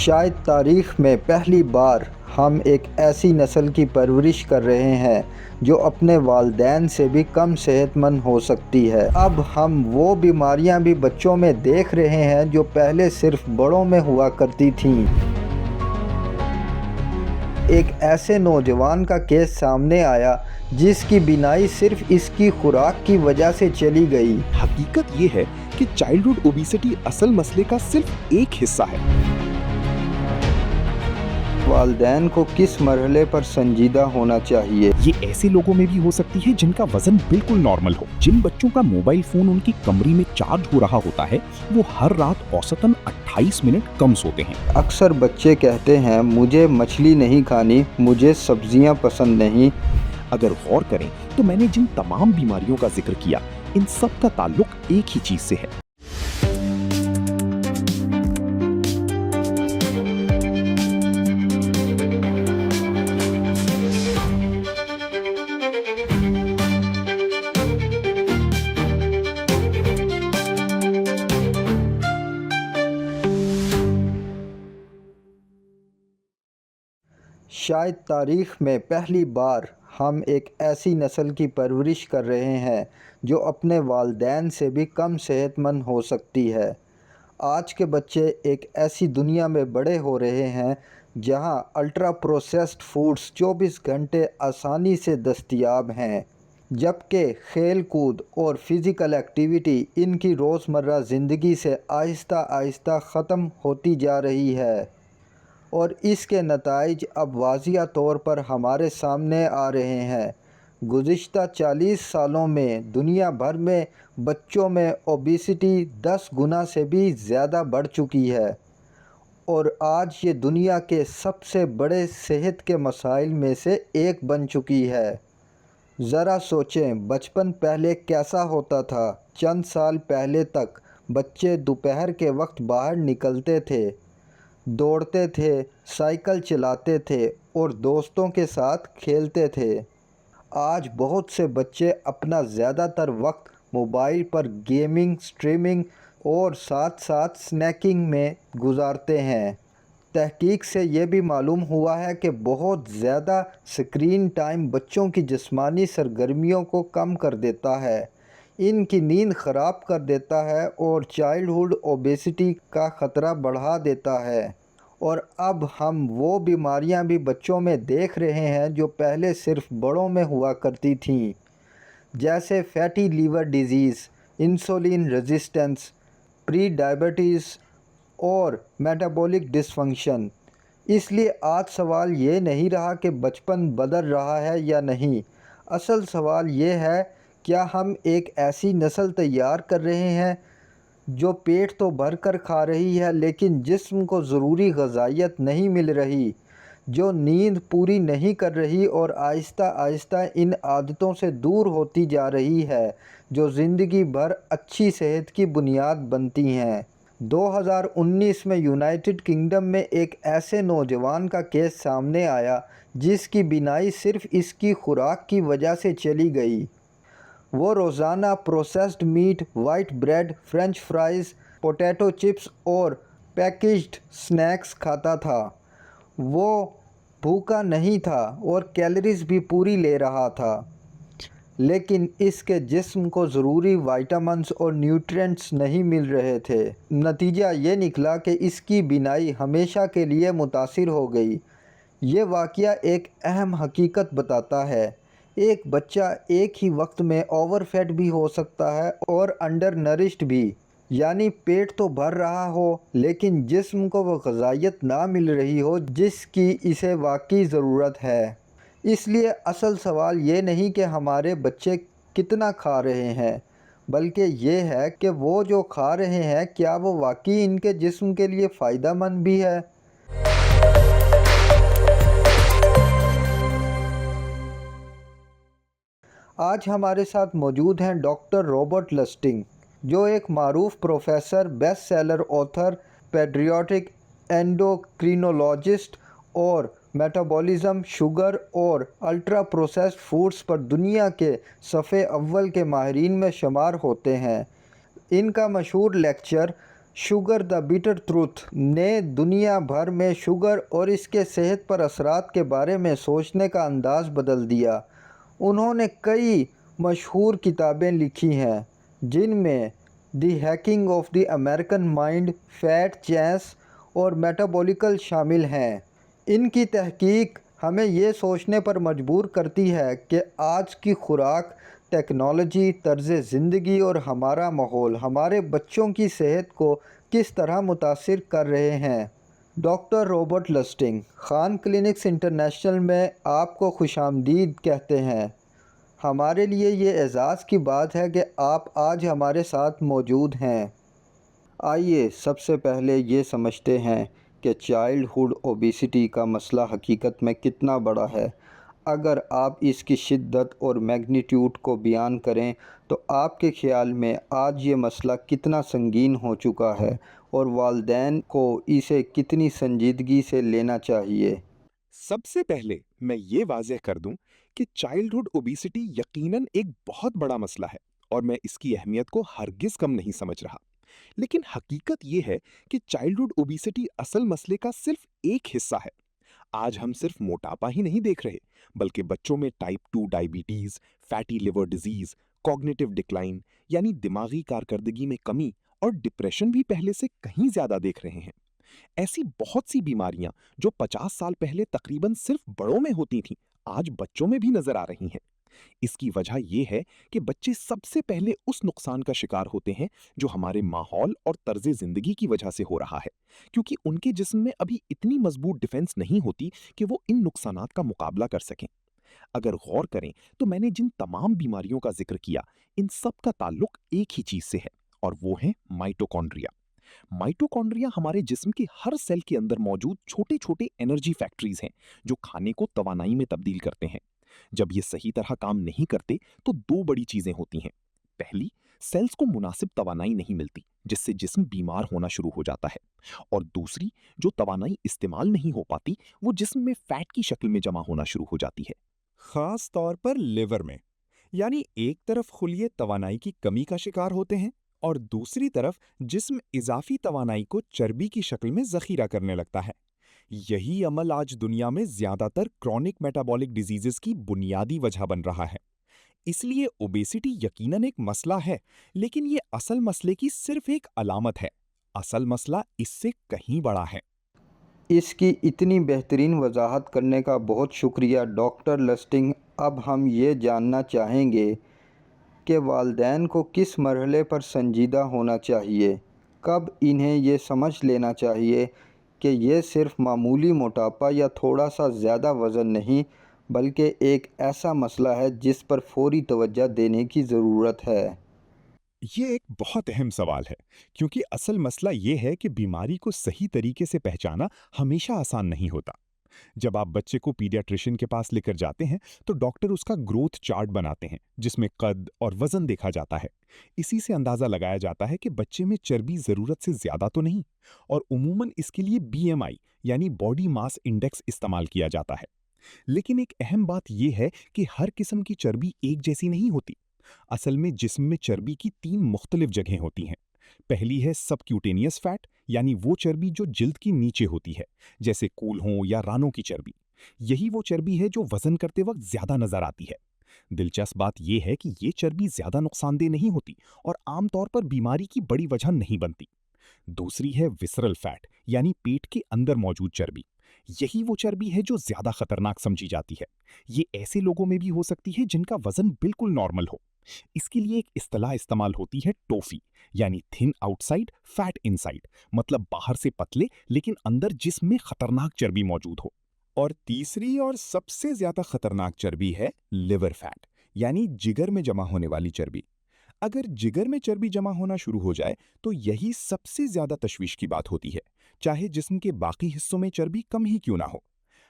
شاید تاریخ میں پہلی بار ہم ایک ایسی نسل کی پرورش کر رہے ہیں جو اپنے والدین سے بھی کم صحت مند ہو سکتی ہے۔ اب ہم وہ بیماریاں بھی بچوں میں دیکھ رہے ہیں جو پہلے صرف بڑوں میں ہوا کرتی تھیں۔ ایک ایسے نوجوان کا کیس سامنے آیا جس کی بینائی صرف اس کی خوراک کی وجہ سے چلی گئی۔ حقیقت یہ ہے کہ چائلڈہڈ اوبیسٹی اصل مسئلے کا صرف ایک حصہ ہے۔ والدین کو کس مرحلے پر سنجیدہ ہونا چاہیے؟ یہ ایسے لوگوں میں بھی ہو سکتی ہے جن کا وزن بالکل نارمل ہو۔ جن بچوں کا موبائل فون ان کی کمری میں چارج ہو رہا ہوتا ہے وہ ہر رات اوسطاً 28 منٹ کم سوتے ہیں۔ اکثر بچے کہتے ہیں مجھے مچھلی نہیں کھانی، مجھے سبزیاں پسند نہیں۔ اگر غور کریں تو میں نے جن تمام بیماریوں کا ذکر کیا ان سب کا تعلق ایک ہی چیز سے ہے۔ شاید تاریخ میں پہلی بار ہم ایک ایسی نسل کی پرورش کر رہے ہیں جو اپنے والدین سے بھی کم صحت مند ہو سکتی ہے۔ آج کے بچے ایک ایسی دنیا میں بڑے ہو رہے ہیں جہاں الٹرا پروسیسڈ فوڈز 24 گھنٹے آسانی سے دستیاب ہیں، جبکہ کھیل کود اور فزیکل ایکٹیویٹی ان کی روزمرہ زندگی سے آہستہ آہستہ ختم ہوتی جا رہی ہے، اور اس کے نتائج اب واضح طور پر ہمارے سامنے آ رہے ہیں۔ گزشتہ 40 سالوں میں دنیا بھر میں بچوں میں اوبیسٹی 10 گنا سے بھی زیادہ بڑھ چکی ہے، اور آج یہ دنیا کے سب سے بڑے صحت کے مسائل میں سے ایک بن چکی ہے۔ ذرا سوچیں، بچپن پہلے کیسا ہوتا تھا؟ چند سال پہلے تک بچے دوپہر کے وقت باہر نکلتے تھے، دوڑتے تھے، سائیکل چلاتے تھے اور دوستوں کے ساتھ کھیلتے تھے۔ آج بہت سے بچے اپنا زیادہ تر وقت موبائل پر گیمنگ، اسٹریمنگ اور ساتھ ساتھ سنیکنگ میں گزارتے ہیں۔ تحقیق سے یہ بھی معلوم ہوا ہے کہ بہت زیادہ اسکرین ٹائم بچوں کی جسمانی سرگرمیوں کو کم کر دیتا ہے، ان کی نیند خراب کر دیتا ہے اور چائلڈہڈ اوبیسٹی کا خطرہ بڑھا دیتا ہے۔ اور اب ہم وہ بیماریاں بھی بچوں میں دیکھ رہے ہیں جو پہلے صرف بڑوں میں ہوا کرتی تھیں، جیسے fatty liver disease, insulin resistance, prediabetes اور میٹابولک ڈس فنکشن۔ اس لیے آج سوال یہ نہیں رہا کہ بچپن بدل رہا ہے یا نہیں، اصل سوال یہ ہے کیا ہم ایک ایسی نسل تیار کر رہے ہیں جو پیٹ تو بھر کر کھا رہی ہے لیکن جسم کو ضروری غذائیت نہیں مل رہی، جو نیند پوری نہیں کر رہی اور آہستہ آہستہ ان عادتوں سے دور ہوتی جا رہی ہے جو زندگی بھر اچھی صحت کی بنیاد بنتی ہیں۔ 2019 میں یونائٹڈ کنگڈم میں ایک ایسے نوجوان کا کیس سامنے آیا جس کی بینائی صرف اس کی خوراک کی وجہ سے چلی گئی۔ وہ روزانہ processed meat, white bread, french fries, potato chips اور پیکیجڈ سنیکس کھاتا تھا۔ وہ بھوکا نہیں تھا اور کیلوریز بھی پوری لے رہا تھا، لیکن اس کے جسم کو ضروری وائٹامنز اور نیوٹرینٹس نہیں مل رہے تھے۔ نتیجہ یہ نکلا کہ اس کی بینائی ہمیشہ کے لیے متاثر ہو گئی۔ یہ واقعہ ایک اہم حقیقت بتاتا ہے، ایک بچہ ایک ہی وقت میں اوور فیٹ بھی ہو سکتا ہے اور انڈر نرشڈ بھی، یعنی پیٹ تو بھر رہا ہو لیکن جسم کو وہ غذائیت نہ مل رہی ہو جس کی اسے واقعی ضرورت ہے۔ اس لیے اصل سوال یہ نہیں کہ ہمارے بچے کتنا کھا رہے ہیں، بلکہ یہ ہے کہ وہ جو کھا رہے ہیں کیا وہ واقعی ان کے جسم کے لیے فائدہ مند بھی ہے۔ آج ہمارے ساتھ موجود ہیں ڈاکٹر رابرٹ لسٹنگ، جو ایک معروف پروفیسر، best seller author, paediatric endocrinologist اور میٹابولزم، شوگر اور الٹرا پروسیسڈ فوڈز پر دنیا کے صفِ اول کے ماہرین میں شمار ہوتے ہیں۔ ان کا مشہور lecture sugar the bitter truth ने दुनिया भर में शुगर और इसके सेहत पर असरात के बारे में सोचने का अंदाज़ बदल दिया। उन्होंने कई मशहूर किताबें लिखी हैं, जिनमें the hacking of the American mind, fat चेस और मेटाबॉलिकल शामिल हैं। इनकी तहकीक हमें ये सोचने पर मजबूर करती है कि आज की खुराक, टेक्नोलॉजी, तर्ज़ ज़िंदगी और हमारा माहौल हमारे बच्चों की सेहत को किस तरह मुतासिर कर रहे हैं। Doctor Robert Lustig Khan clinics international में आपको खुशामदीद कहते हैं। हमारे लिए ये एज़ाज़ की बात है कि आप आज हमारे साथ मौजूद हैं। आइए सबसे पहले ये समझते हैं कि चाइल्डहुड ओबेसिटी का मसला हकीकत में कितना बड़ा है। अगर आप इसकी शिद्दत और मैग्नीट्यूड को बयान करें तो आपके ख़्याल में आज ये मसला कितना संगीन हो चुका है और वालिदैन को इसे कितनी संजीदगी से लेना चाहिए। सबसे पहले मैं ये वाज़ेह कर दूं कि चाइल्डहुड ओबेसिटी यकीनन एक बहुत बड़ा मसला है और मैं इसकी अहमियत को हरगिज़ कम नहीं समझ रहा। लेकिन हकीकत ये है कि चाइल्डहुड ओबेसिटी असल मसले का सिर्फ एक हिस्सा है। आज हम सिर्फ मोटापा ही नहीं देख रहे, बल्कि बच्चों में type 2 diabetes, fatty liver disease, cognitive decline यानी दिमागी कारकर्दगी में कमी और डिप्रेशन भी पहले से कहीं ज्यादा देख रहे हैं। ऐसी बहुत सी बीमारियां जो 50 साल पहले तकरीबन सिर्फ बड़ों में होती थीं, आज बच्चों में भी नजर आ रही हैं। इसकी वजह यह है कि बच्चे सबसे पहले उस नुकसान का शिकार होते हैं जो हमारे माहौल और तर्ज जिंदगी की वजह से हो रहा है, क्योंकि उनके जिस्म में अभी इतनी मजबूत डिफेंस नहीं होती कि वो इन नुकसानात का मुकाबला कर सकें। अगर गौर करें तो मैंने जिन तमाम बीमारियों का जिक्र किया, इन सब का ताल्लुक एक ही चीज से है, और वो है माइटोकॉन्ड्रिया। माइटोकॉन्ड्रिया हमारे जिस्म के हर सेल के अंदर मौजूद छोटे छोटे एनर्जी फैक्ट्रीज हैं जो खाने को तवानाई में तब्दील करते हैं। जब ये सही तरह काम नहीं करते तो दो बड़ी चीजें होती हैं। पहली, सेल्स को मुनासिब तवानाई नहीं मिलती, जिससे जिस्म बीमार होना शुरू हो जाता है। और दूसरी, जो तवानाई इस्तेमाल नहीं हो पाती वो जिस्म में फैट की शक्ल में जमा होना शुरू हो जाती है, खास तौर पर लिवर में। यानी एक तरफ खुलिये तवानाई की कमी का शिकार होते हैं और दूसरी तरफ जिस्म इजाफी तवानाई को चर्बी की शक्ल में जखीरा करने लगता है। यही अमल आज दुनिया में ज्यादातर क्रॉनिक मेटाबॉलिक डिजीजेस की बुनियादी वजह बन रहा है। इसलिए ओबेसिटी यकीनन एक मसला है, लेकिन ये असल मसले की सिर्फ एक अलामत है। असल मसला इससे कहीं बड़ा है। इसकी इतनी बेहतरीन वजाहत करने का बहुत शुक्रिया डॉक्टर लस्टिंग। अब हम ये जानना चाहेंगे कि वालिदैन को किस मरहले पर संजीदा होना चाहिए। कब इन्हें ये समझ लेना चाहिए कि ये सिर्फ मामूली मोटापा या थोड़ा सा ज़्यादा वज़न नहीं, बल्कि एक ऐसा मसला है जिस पर फ़ौरी तवज्जो देने की ज़रूरत है। ये एक बहुत अहम सवाल है, क्योंकि असल मसला ये है कि बीमारी को सही तरीके से पहचाना हमेशा आसान नहीं होता। जब आप बच्चे को पीडियाट्रिशियन के पास लेकर जाते हैं तो डॉक्टर उसका ग्रोथ चार्ट बनाते हैं, जिसमें कद और वजन देखा जाता है। इसी से अंदाजा लगाया जाता है कि बच्चे में चर्बी जरूरत से ज्यादा तो नहीं, और उमूमन इसके लिए बीएमआई यानी बॉडी मास इंडेक्स इस्तेमाल किया जाता है। लेकिन एक अहम बात यह है कि हर किस्म की चर्बी एक जैसी नहीं होती। असल में जिस्म में चर्बी की 3 मुख्तलिफ जगहें होती हैं। पहली है सबक्यूटेनियस फैट, यानी वो चर्बी जो जिल्द के नीचे होती है, जैसे कूल्हों या रानों की चर्बी। यही वो चर्बी है जो वजन करते वक्त ज्यादा नजर आती है। दिलचस्प बात यह है कि ये चर्बी ज्यादा नुकसानदेह नहीं होती और आमतौर पर बीमारी की बड़ी वजह नहीं बनती। दूसरी है विसरल फैट, यानी पेट के अंदर मौजूद चर्बी। यही वो चर्बी है जो ज्यादा खतरनाक समझी जाती है। ये ऐसे लोगों में भी हो सकती है जिनका वजन बिल्कुल नॉर्मल हो। इसके लिए एक इस्तेलाह इस्तेमाल होती है टोफी, यानी थिन आउटसाइड फैट इनसाइड, मतलब बाहर से पतले लेकिन अंदर जिस्म में खतरनाक चर्बी मौजूद हो। और तीसरी और सबसे ज्यादा खतरनाक चर्बी है लिवर फैट, यानी जिगर में जमा होने वाली चर्बी। अगर जिगर में चर्बी जमा होना शुरू हो जाए तो यही सबसे ज्यादा तशवीश की बात होती है, चाहे जिस्म के बाकी हिस्सों में चर्बी कम ही क्यों ना हो।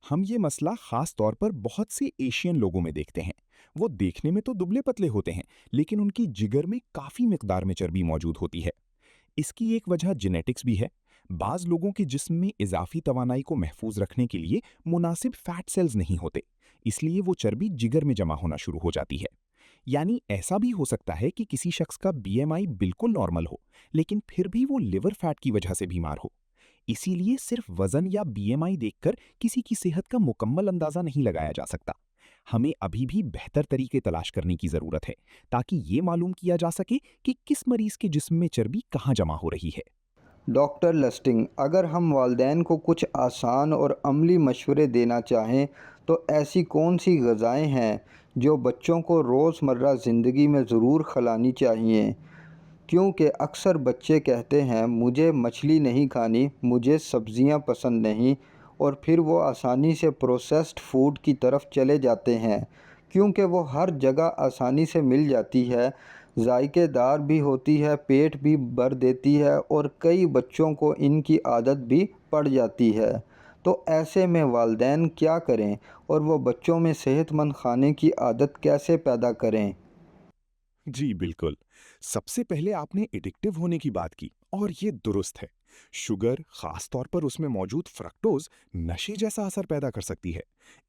हम ये मसला खास तौर पर बहुत से एशियन लोगों में देखते हैं। वो देखने में तो दुबले पतले होते हैं, लेकिन उनकी जिगर में काफी मिकदार में चर्बी मौजूद होती है। इसकी एक वजह जेनेटिक्स भी है। बाज लोगों के जिस्म में इजाफी तवानाई को महफूज रखने के लिए मुनासिब फैट सेल्स नहीं होते, इसलिए वो चर्बी जिगर में जमा होना शुरू हो जाती है। यानी ऐसा भी हो सकता है कि किसी शख्स का बीएमआई बिल्कुल नॉर्मल हो, लेकिन फिर भी वो लिवर फैट की वजह से बीमार हो। इसीलिए सिर्फ वजन या बीएमआई देखकर किसी की सेहत का मुकम्मल अंदाजा नहीं लगाया जा सकता। हमें अभी भी बेहतर तरीके तलाश करने की जरूरत है, ताकि ये मालूम किया जा सके कि किस मरीज के जिस्म में चर्बी कहाँ जमा हो रही है। डॉक्टर लस्टिंग, अगर हम वालिदैन को कुछ आसान और अमली मशवरे देना चाहें तो ऐसी कौन सी ग़िज़ाएँ हैं जो बच्चों को रोज़मर्रा ज़िंदगी में ज़रूर खिलानी चाहिए? क्योंकि अक्सर बच्चे कहते हैं मुझे मछली नहीं खानी, मुझे सब्ज़ियाँ पसंद नहीं, और फिर वो आसानी से प्रोसेस्ड फ़ूड की तरफ चले जाते हैं क्योंकि वो हर जगह आसानी से मिल जाती है, जायकेदार भी होती है, पेट भी भर देती है और कई बच्चों को इनकी आदत भी पड़ जाती है। तो ऐसे में वालिदैन क्या करें और वो बच्चों में सेहतमंद खाने की आदत कैसे पैदा करें? जी बिल्कुल। सबसे पहले आपने एडिक्टिव होने की बात की, और ये दुरुस्त है। शुगर, खास तौर पर उसमें मौजूद फ्रक्टोज, नशे जैसा असर पैदा कर सकती है।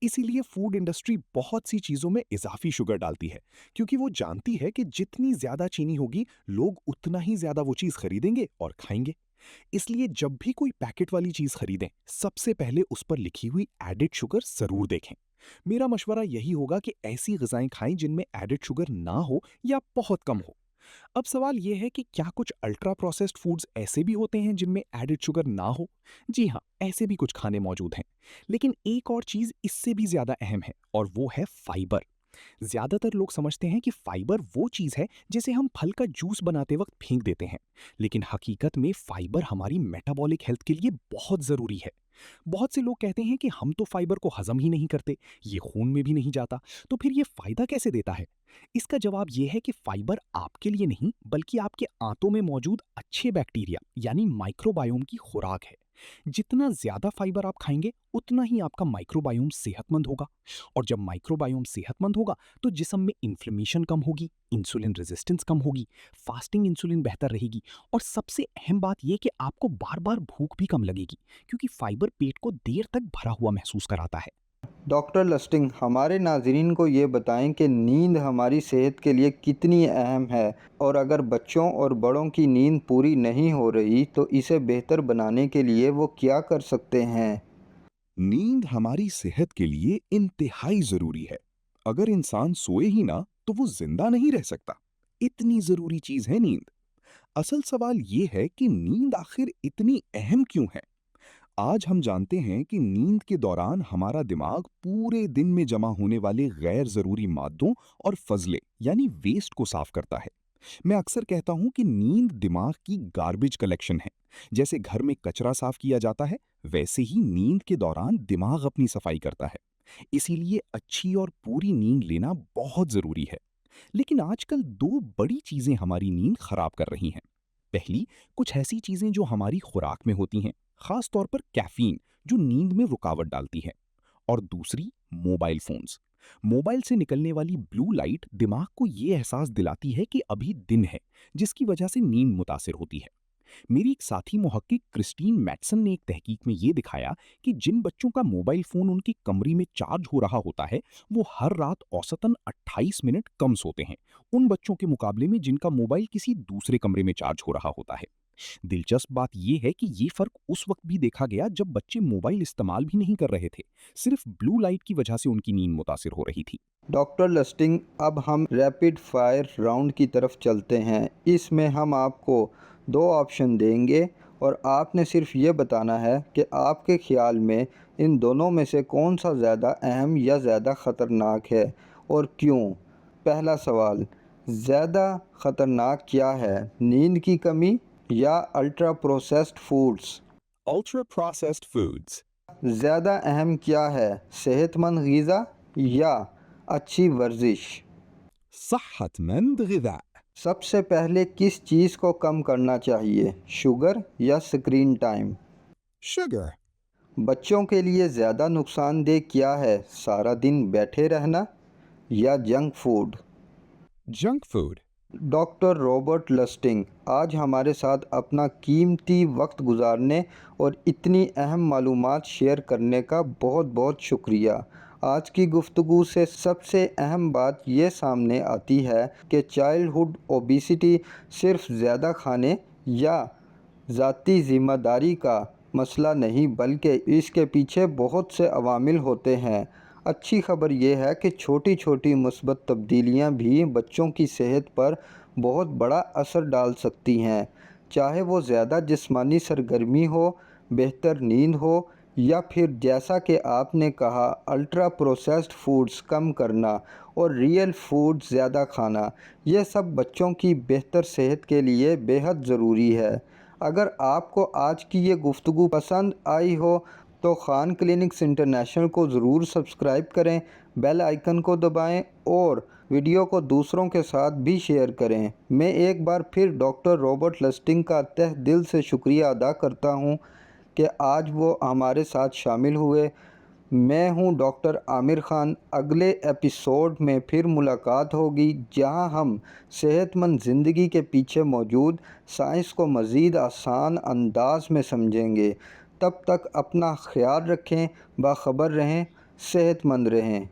इसीलिए फूड इंडस्ट्री बहुत सी चीजों में इजाफी शुगर डालती है, क्योंकि वो जानती है कि जितनी ज्यादा चीनी होगी, लोग उतना ही ज्यादा वो चीज खरीदेंगे और खाएंगे। इसलिए जब भी कोई पैकेट वाली चीज खरीदें, सबसे पहले उस पर लिखी हुई एडेड शुगर जरूर देखें। मेरा मशवरा यही होगा कि ऐसी ग़िज़ाएँ खाएं जिनमें एडेड शुगर ना हो या बहुत कम हो। अब सवाल यह है कि क्या कुछ अल्ट्रा प्रोसेस्ड फूड्स ऐसे भी होते हैं जिनमें एडेड शुगर ना हो? जी हाँ, ऐसे भी कुछ खाने मौजूद हैं। लेकिन एक और चीज़ इससे भी ज़्यादा अहम है, और वो है फाइबर। ज्यादातर लोग समझते हैं कि फाइबर वो चीज है जिसे हम फल का जूस बनाते वक्त फेंक देते हैं, लेकिन हकीकत में फाइबर हमारी मेटाबॉलिक हेल्थ के लिए बहुत जरूरी है। बहुत से लोग कहते हैं कि हम तो फाइबर को हजम ही नहीं करते, ये खून में भी नहीं जाता, तो फिर ये फायदा कैसे देता है? इसका जवाब ये है कि फाइबर आपके लिए नहीं, बल्कि आपके आंतों में मौजूद अच्छे बैक्टीरिया यानी माइक्रोबायोम की खुराक है। जितना ज्यादा फाइबर आप खाएंगे, उतना ही आपका माइक्रोबायोम सेहतमंद होगा, और जब माइक्रोबायोम सेहतमंद होगा, तो जिस्म में इन्फ्लेमेशन कम होगी, इंसुलिन रेजिस्टेंस कम होगी, फास्टिंग इंसुलिन बेहतर रहेगी, और सबसे अहम बात यह कि आपको बार बार भूख भी कम लगेगी, क्योंकि फाइबर पेट को देर तक भरा हुआ महसूस कराता है। डॉक्टर लस्टिंग, हमारे नाज़रीन को ये बताएं कि नींद हमारी सेहत के लिए कितनी अहम है, और अगर बच्चों और बड़ों की नींद पूरी नहीं हो रही तो इसे बेहतर बनाने के लिए वो क्या कर सकते हैं? नींद हमारी सेहत के लिए इंतहाई जरूरी है। अगर इंसान सोए ही ना, तो वो जिंदा नहीं रह सकता। इतनी जरूरी चीज है नींद। असल सवाल ये है कि नींद आखिर इतनी अहम क्यों है। आज हम जानते हैं कि नींद के दौरान हमारा दिमाग पूरे दिन में जमा होने वाले गैर जरूरी मादों और फजले यानी वेस्ट को साफ करता है। मैं अक्सर कहता हूं कि नींद दिमाग की गार्बेज कलेक्शन है। जैसे घर में कचरा साफ किया जाता है, वैसे ही नींद के दौरान दिमाग अपनी सफाई करता है। इसीलिए अच्छी और पूरी नींद लेना बहुत जरूरी है। लेकिन आजकल दो बड़ी चीजें हमारी नींद खराब कर रही हैं। पहली, कुछ ऐसी चीजें जो हमारी खुराक में होती हैं, खास तौर पर कैफीन, जो नींद में रुकावट डालती है। और दूसरी, मोबाइल फोन्स। मोबाइल से निकलने वाली ब्लू लाइट दिमाग को ये एहसास दिलाती है कि अभी दिन है, जिसकी वजह से नींद मुतासिर होती है। मेरी एक साथी मुहक्किक क्रिस्टीन मैटसन ने एक तहकीक में ये दिखाया कि जिन बच्चों का मोबाइल फोन उनकी कमरे में चार्ज हो रहा होता है, वो हर रात औसतन 28 मिनट कम सोते हैं, उन बच्चों के मुकाबले में जिनका मोबाइल किसी दूसरे कमरे में चार्ज हो रहा होता है। दिलचस्प बात यह है कि ये फर्क उस वक्त भी देखा गया जब बच्चे मोबाइल इस्तेमाल भी नहीं कर रहे थे, सिर्फ ब्लू लाइट की वजह से उनकी नींद मुतासिर हो रही थी। डॉक्टर लस्टिंग, अब हम रैपिड फायर राउंड की तरफ चलते हैं। इसमें हम आपको दो ऑप्शन देंगे और आपने सिर्फ ये बताना है कि आपके ख्याल में इन दोनों में से कौन सा ज़्यादा अहम या ज़्यादा ख़तरनाक है और क्यों। पहला सवाल, ज़्यादा ख़तरनाक क्या है, नींद की कमी या ultra processed foods? Ultra processed foods. ज़्यादा अहम क्या है, सेहतमंद ग़िज़ा या अच्छी वर्जिश? صحتमंद ग़िज़ा। सबसे पहले किस चीज़ को कम करना चाहिए, शुगर या स्क्रीन टाइम? शुगर। बच्चों के लिए ज़्यादा नुकसानदेह क्या है, सारा दिन बैठे रहना या junk food? Junk food. Doctor Robert Lustig, आज हमारे साथ अपना कीमती वक्त गुजारने और इतनी अहम मालूमात शेयर करने का बहुत बहुत शुक्रिया। آج کی گفتگو سے سب سے اہم بات یہ سامنے آتی ہے کہ چائلڈہڈ اوبیسٹی صرف زیادہ کھانے یا ذاتی ذمہ داری کا مسئلہ نہیں، بلکہ اس کے پیچھے بہت سے عوامل ہوتے ہیں۔ اچھی خبر یہ ہے کہ چھوٹی چھوٹی مثبت تبدیلیاں بھی بچوں کی صحت پر بہت بڑا اثر ڈال سکتی ہیں، چاہے وہ زیادہ جسمانی سرگرمی ہو، بہتر نیند ہو، یا پھر جیسا کہ آپ نے کہا الٹرا پروسیسڈ فوڈز کم کرنا اور ریئل فوڈ زیادہ کھانا۔ یہ سب بچوں کی بہتر صحت کے لیے بے حد ضروری ہے۔ اگر آپ کو آج کی یہ گفتگو پسند آئی ہو تو خان کلینکس انٹرنیشنل کو ضرور سبسکرائب کریں، بیل آئیکن کو دبائیں اور ویڈیو کو دوسروں کے ساتھ بھی شیئر کریں۔ میں ایک بار پھر ڈاکٹر رابرٹ لسٹنگ کا تہ دل سے شکریہ ادا کرتا ہوں کہ آج وہ ہمارے ساتھ شامل ہوئے۔ میں ہوں ڈاکٹر عامر خان۔ اگلے ایپیسوڈ میں پھر ملاقات ہوگی، جہاں ہم صحت مند زندگی کے پیچھے موجود سائنس کو مزید آسان انداز میں سمجھیں گے۔ تب تک اپنا خیال رکھیں، باخبر رہیں، صحت مند رہیں۔